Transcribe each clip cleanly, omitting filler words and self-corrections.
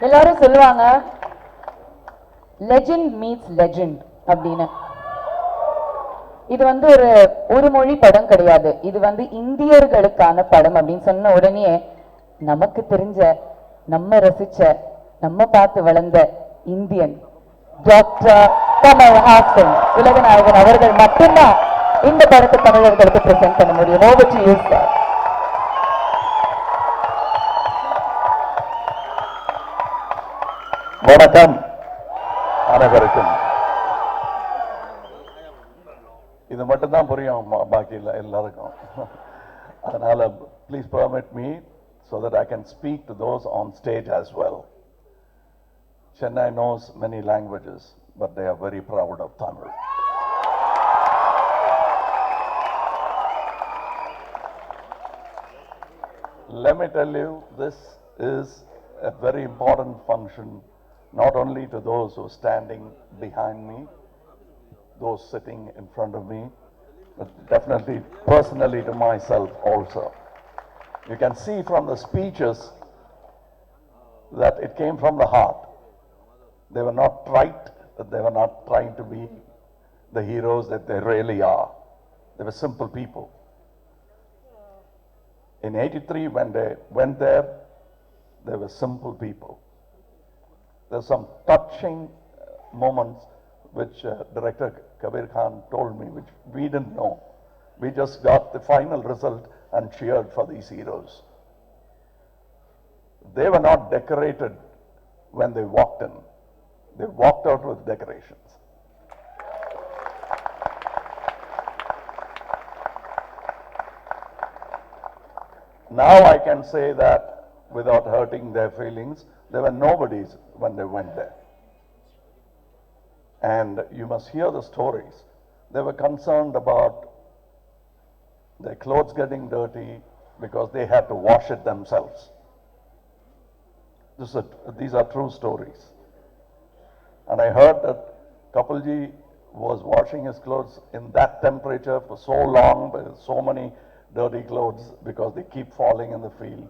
எல்லாரும் சொல்லுவாங்க legend meets legend அப்படின்னு. இது வந்து ஒரு மொழி படம் கிடையாது, இது வந்து இந்தியர்களுக்கான படம் அப்படின்னு சொன்ன உடனே நமக்கு தெரிஞ்ச, நம்ம ரசிச்ச, நம்ம பார்த்து வளர்ந்த இந்தியன் டாக்டர் கமல்ஹாசன் உலகநாயகன் அவர்கள் மட்டும்தான் இந்த படத்தை தமிழர்களுக்கு பிரசன்ட் பண்ண முடியும். Over to you sir. வணக்கம் அனைவருக்கும். இது மட்டும்தான் புரியும் பாக்கி எல்லாருக்கும். அதனால please permit me so that I can speak to those on stage as well. Chennai knows many languages, but they are very proud of Tamil. Let me tell you, this is a very important function, not only to those who are standing behind me, those sitting in front of me, but definitely personally to myself also. You can see from the speeches that it came from the heart. They were not trite, they were not trying to be the heroes that they really are. They were simple people. In 83, when they went there, they were simple people. There's some touching moments which Director Kabir Khan told me, which we didn't know. We just got the final result and cheered for these heroes. They were not decorated when they walked in. They walked out with decorations. Now I can say that without hurting their feelings, they were nobodies when they went there. And you must hear the stories. They were concerned about their clothes getting dirty because they had to wash it themselves. These are true stories. And I heard that Kapilji was washing his clothes in that temperature for so long, with so many dirty clothes, because they keep falling in the field.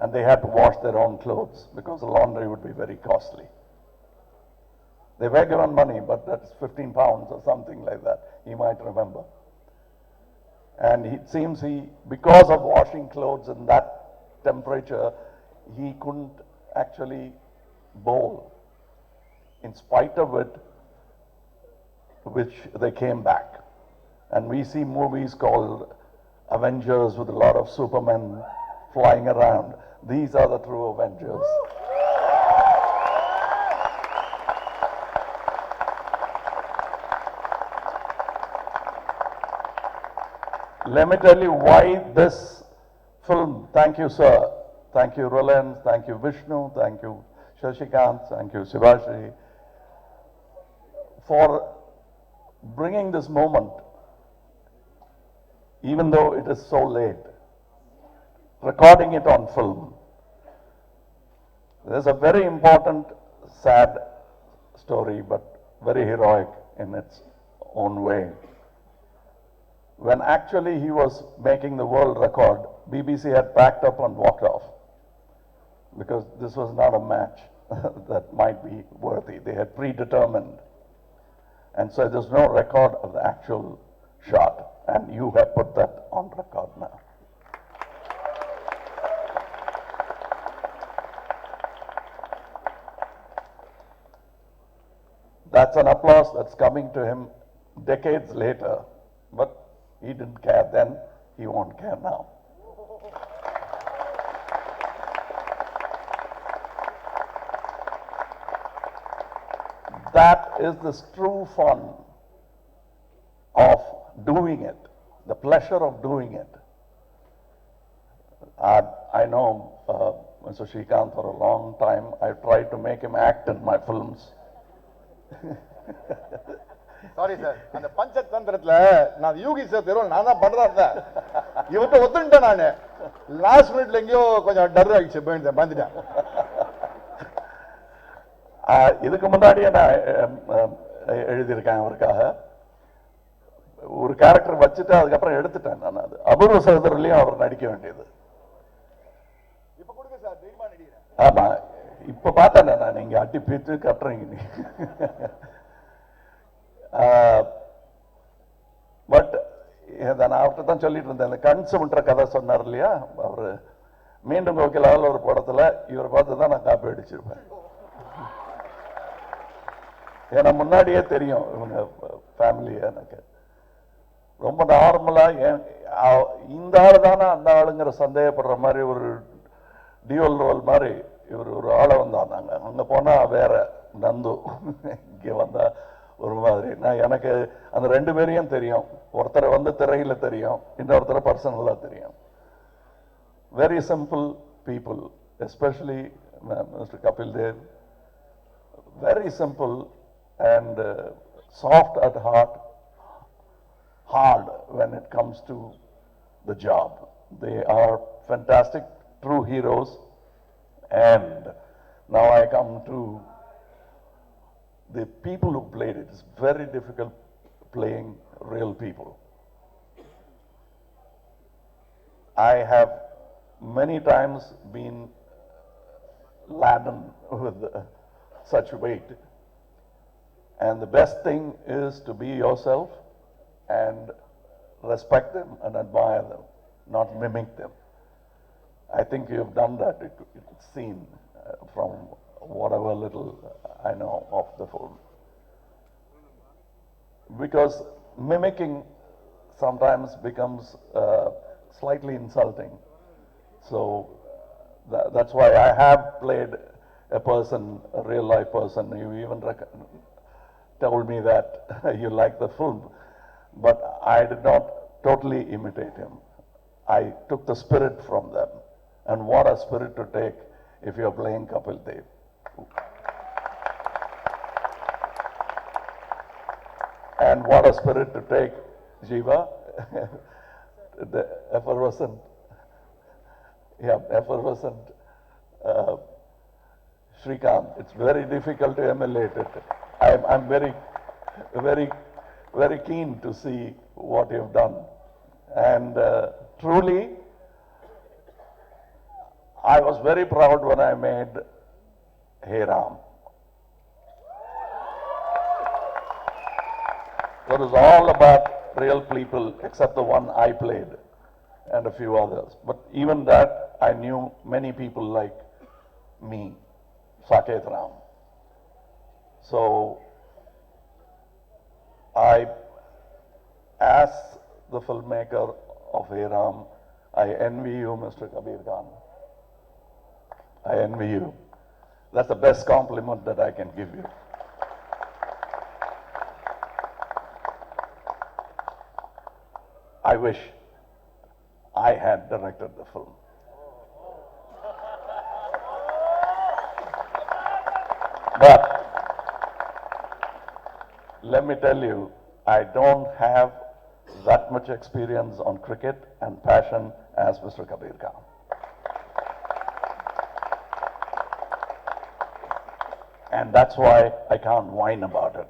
And they had to wash their own clothes because the laundry would be very costly. They were given money, but that's 15 pounds or something like that, he might remember. And it seems because of washing clothes in that temperature, he couldn't actually bowl. In spite of it, which they came back. And we see movies called Avengers with a lot of supermen flying around. These are the true Avengers. Let me tell you why this film, thank you sir, thank you Roland, thank you Vishnu, thank you Shashikant, thank you Shivashri, for bringing this moment, even though it is so late, recording it on film. There's a very important, sad story, but very heroic in its own way. When actually he was making the world record, BBC had packed up and walked off, because this was not a match that might be worthy. They had predetermined. And so there's no record of the actual shot, and you have put that on record now. That's an applause that's coming to him decades later, but he didn't care then, he won't care now. That is the true fun of doing it, the pleasure of doing it. I know Mr. Shrikant for a long time. I've tried to make him act in my films. Sorry sir, அந்த பஞ்சதந்திரத்துல நான் Yuki sir தெருவில் நான் தான் பண்றேன். இவர்கிட்ட ஒத்துட்டேன் நான். Last மினிட்ல எங்கேயோ கொஞ்சம் டர் ஆயிடுச்சு, வந்துட்டேன். இதுக்கு முன்னாடியே நான் எழுதியிருக்கேன் அவருக்காக. ஒரு கேரக்டர் வச்சுட்டு அதுக்கப்புறம் எடுத்துட்டேன் நான். அது அபூர்வ சகோதரர்லயும் அவர் நடிக்க வேண்டியது. இப்ப கொடுங்க சார், தைரியமா நடிக்கிறேன். ஆமா, இப்ப பார்த்தேன் நான் நீங்க அட்டி பிரித்து கட்டுறீங்க நீ. பட் நான் அவர்கிட்ட தான் சொல்லிட்டு இருந்தேன், இந்த கண் சுமன்ற கதை சொன்னார் இல்லையா அவரு, மீண்டும் கோகிலாவில் ஒரு படத்துல இவரை பார்த்து தான் நான் காப்பி அடிச்சிருப்பேன். ஏன்னா முன்னாடியே தெரியும் இவங்க ஃபேமிலி எனக்கு ரொம்ப நார்மலா. இந்த ஆளு தானே அந்த ஆளுங்கிற சந்தேகப்படுற மாதிரி ஒரு டியூவல் ரோல் மாதிரி இவர் ஒரு ஆளை வந்தாங்க. அங்க போனா வேற நந்து, இங்க வந்தா ஒரு மாதிரி. நான் எனக்கு அந்த ரெண்டு பேரையும் தெரியும், ஒருத்தரை வந்து திரையில தெரியும், இன்னொருத்தரை பர்சனலா தெரியும். Very simple people, especially mister Kapil Dev. Very simple and soft at heart, hard when it comes to the job. They are fantastic, true heroes. And now I come to the people who played it. It's very difficult playing real people. I have many times been laden with such weight. And the best thing is to be yourself and respect them and admire them, not mimic them. I think you have done that. It's seen from whatever little I know of the film. Because mimicking sometimes becomes slightly insulting. So that's why I have played a person, a real life person. You even told me that you like the film, but I did not totally imitate him. I took the spirit from them. And what a spirit to take if you are playing Kapil Dev. And what a spirit to take Jiva, the effervescent, Shrikant. It's very difficult to emulate it. I'm very keen to see what you've done. And truly, I was very proud when I made Hey Ram. It was all about real people except the one I played and a few others. But even that, I knew many people like me, Saket Ram. So I asked the filmmaker of Hey Ram, I envy you, Mr. Kabir Khan. I envy you. That's the best compliment that I can give you. I wish I had directed the film. But let me tell you, I don't have that much experience on cricket and passion as Mr. Kabir Khan. And that's why I can't whine about it.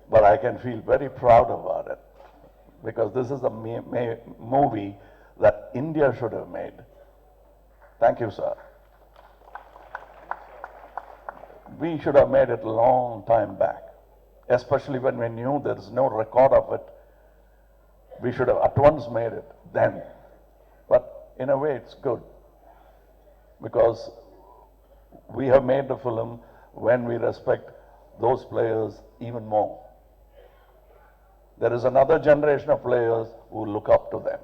But I can feel very proud about it. Because this is a movie that India should have made. Thank you, sir. We should have made it a long time back. Especially when we knew there is no record of it. We should have at once made it then. But in a way it's good. Because we have made the film when we respect those players even more. There is another generation of players who look up to them.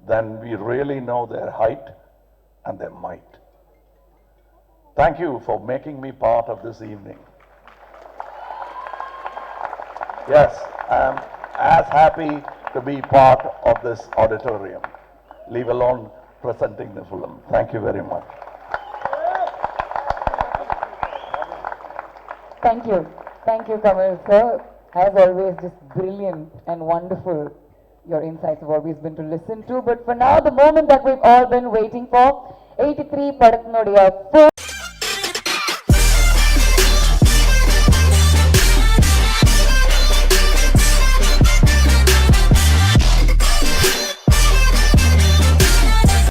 Then we really know their height and their might. Thank you for making me part of this evening. Yes, I am as happy to be part of this auditorium, leave alone presenting the film. Thank you very much. Thank you. Thank you, Kamal, sir. As always, just brilliant and wonderful. Your insights have always been to listen to. But for now, the moment that we've all been waiting for, 83 Padatnudia.